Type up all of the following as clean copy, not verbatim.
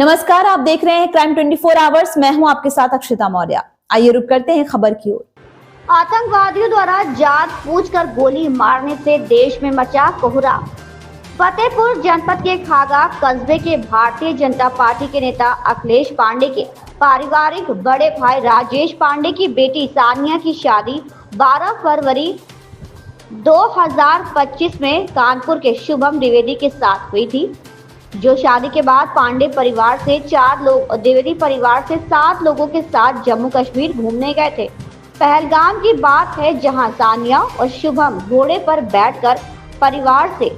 नमस्कार, आप देख रहे हैं क्राइम 24 आवर्स। मैं हूं आपके साथ अक्षिता मौर्य। आइए रुक करते हैं खबर की ओर। आतंकवादियों द्वारा जात पूछकर गोली मारने से देश में मचा कोहराम। फतेहपुर जनपद के खागा कस्बे के भारतीय जनता पार्टी के नेता अखिलेश पांडे के पारिवारिक बड़े भाई राजेश पांडे की बेटी सानिया की शादी 12 फरवरी 2025 में कानपुर के शुभम द्विवेदी के साथ हुई थी, जो शादी के बाद पांडे परिवार से 4 लोग और द्विवेदी परिवार से 7 लोगों के साथ जम्मू कश्मीर घूमने गए थे। पहलगाम की बात है, जहां सानिया और शुभम घोड़े पर बैठकर परिवार से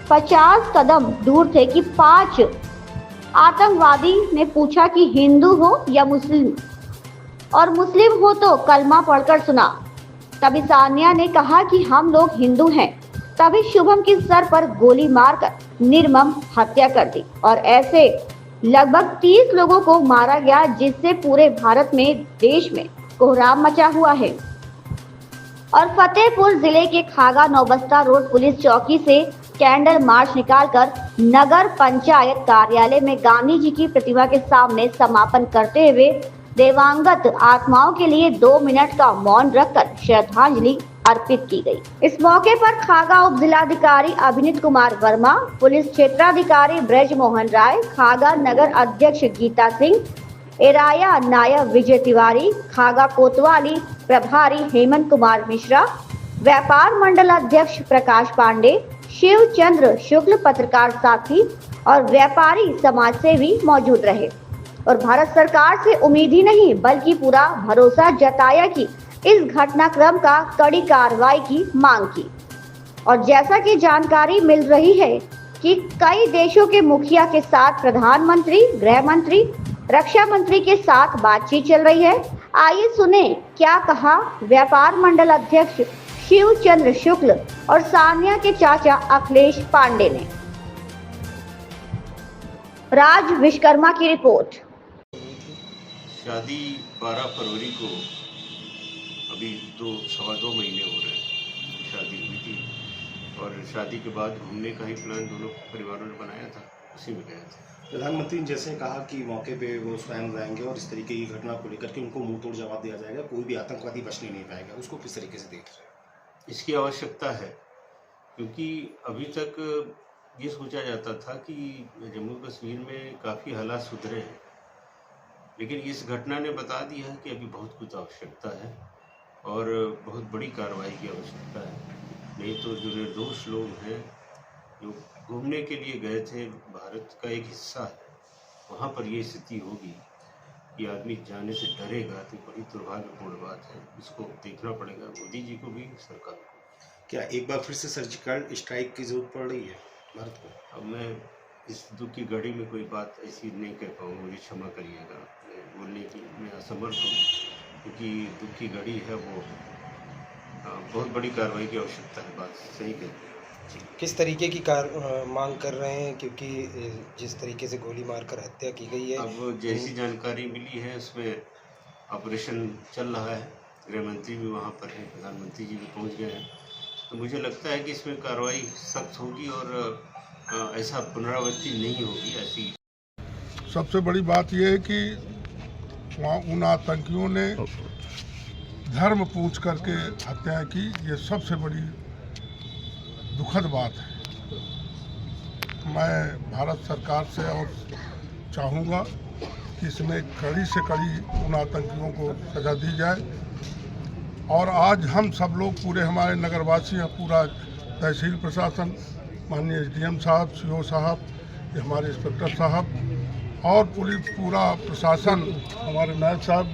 50 कदम दूर थे कि 5 आतंकवादी ने पूछा कि हिंदू हो या मुस्लिम, और मुस्लिम हो तो कलमा पढ़कर सुना। तभी सानिया ने कहा कि हम लोग हिंदू हैं। तभी शुभम के सर पर गोली मारकर निर्मम हत्या कर दी और ऐसे लगभग 30 लोगों को मारा गया, जिससे पूरे भारत में देश में कोहराम मचा हुआ है। और फतेहपुर जिले के खागा नौबस्ता रोड पुलिस चौकी से कैंडल मार्च निकालकर नगर पंचायत कार्यालय में गांधी जी की प्रतिमा के सामने समापन करते हुए देवांगत आत्माओं के लिए 2 मिनट का मौन रखकर श्रद्धांजलि अर्पित की गई। इस मौके पर खागा उप जिलाधिकारी अभिनीत कुमार वर्मा, पुलिस क्षेत्राधिकारी ब्रज मोहन राय, खागा नगर अध्यक्ष गीता सिंह, एराया नायब विजय तिवारी, खागा कोतवाली प्रभारी हेमंत कुमार मिश्रा, व्यापार मंडल अध्यक्ष प्रकाश पांडे, शिव चंद्र शुक्ल पत्रकार साथी और व्यापारी समाज सेवी मौजूद रहे और भारत सरकार से उम्मीद ही नहीं बल्कि पूरा भरोसा जताया कि इस घटनाक्रम का कड़ी कार्रवाई की मांग की। और जैसा कि जानकारी मिल रही है कि कई देशों के मुखिया के साथ प्रधानमंत्री, गृह मंत्री, रक्षा मंत्री के साथ बातचीत चल रही है। आइए सुने क्या कहा व्यापार मंडल अध्यक्ष शिव चंद्र शुक्ल और सानिया के चाचा अखिलेश पांडे ने। राज विश्वकर्मा की रिपोर्ट। शादी 12 फरवरी को, अभी 2-2.25 महीने हो रहे हैं शादी हुई थी, और शादी के बाद घूमने का ही प्लान दोनों परिवारों ने बनाया था, उसी में गए थे। प्रधानमंत्री ने जैसे कहा कि मौके पे वो स्वयं रहेंगे और इस तरीके की घटना को लेकर के उनको मुंह तोड़ जवाब दिया जाएगा, कोई भी आतंकवादी बचने नहीं पाएगा, उसको किस तरीके से देख रहे हैं? इसकी आवश्यकता है, क्योंकि अभी तक ये सोचा जाता था कि जम्मू कश्मीर में काफ़ी हालात सुधरे हैं, लेकिन इस घटना ने बता दिया है कि अभी बहुत कुछ आवश्यकता है और बहुत बड़ी कार्रवाई की आवश्यकता है। नहीं तो जो निर्दोष लोग हैं, जो घूमने के लिए गए थे, भारत का एक हिस्सा है, वहाँ पर ये स्थिति होगी कि आदमी जाने से डरेगा, तो बड़ी दुर्भाग्यपूर्ण बात है। इसको देखना पड़ेगा मोदी जी को भी, सरकार को। क्या एक बार फिर से सर्जिकल स्ट्राइक की जरूरत पड़ रही है भारत को? अब मैं इस दुख की घड़ी में कोई बात ऐसी नहीं कह पाऊँगा, मुझे क्षमा करिएगा, मैं बोलने की मैं असमर्थ हूँ, क्योंकि दुख की घड़ी है वो। बहुत बड़ी कार्रवाई की आवश्यकता है, बात सही कहते हैं। किस तरीके की मांग कर रहे हैं, क्योंकि जिस तरीके से गोली मारकर हत्या की गई है? अब जैसी जानकारी मिली है उसमें ऑपरेशन चल रहा है, गृह मंत्री भी वहाँ पर हैं, प्रधानमंत्री जी भी पहुँच गए हैं, तो मुझे लगता है कि इसमें कार्रवाई सख्त होगी और ऐसा पुनरावृत्ति नहीं होगी। ऐसी सबसे बड़ी बात यह है कि वहाँ उन आतंकियों ने धर्म पूछ करके हत्याएं की, ये सबसे बड़ी दुखद बात है। मैं भारत सरकार से और चाहूँगा कि इसमें कड़ी से कड़ी उन आतंकियों को सजा दी जाए। और आज हम सब लोग, पूरे हमारे नगरवासी, पूरा तहसील प्रशासन, माननीय SDM साहब, CO साहब, हमारे इंस्पेक्टर साहब और पूरा प्रशासन, हमारे नायब साहब,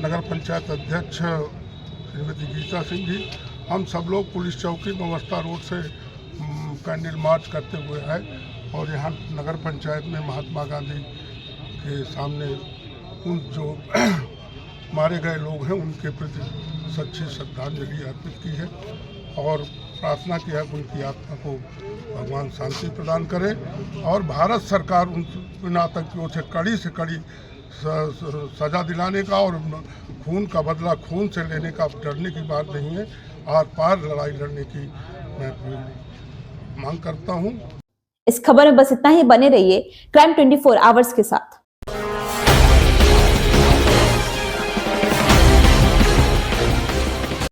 नगर पंचायत अध्यक्ष श्रीमती गीता सिंह जी, हम सब लोग पुलिस चौकी नौबस्ता रोड से कैंडल मार्च करते हुए आए और यहाँ नगर पंचायत में महात्मा गांधी के सामने उन जो मारे गए लोग हैं उनके प्रति सच्ची श्रद्धांजलि अर्पित की है और प्रार्थना किया कि उनकी आत्मा को भगवान शांति प्रदान करे और भारत सरकार उन आतंकियों से कड़ी सजा दिलाने का और खून का बदला खून से लेने का डरने की बात नहीं है, आर पार लड़ाई लड़ने की मैं मांग करता हूँ। इस खबर में बस इतना ही। बने रहिए क्राइम 24 आवर्स के साथ।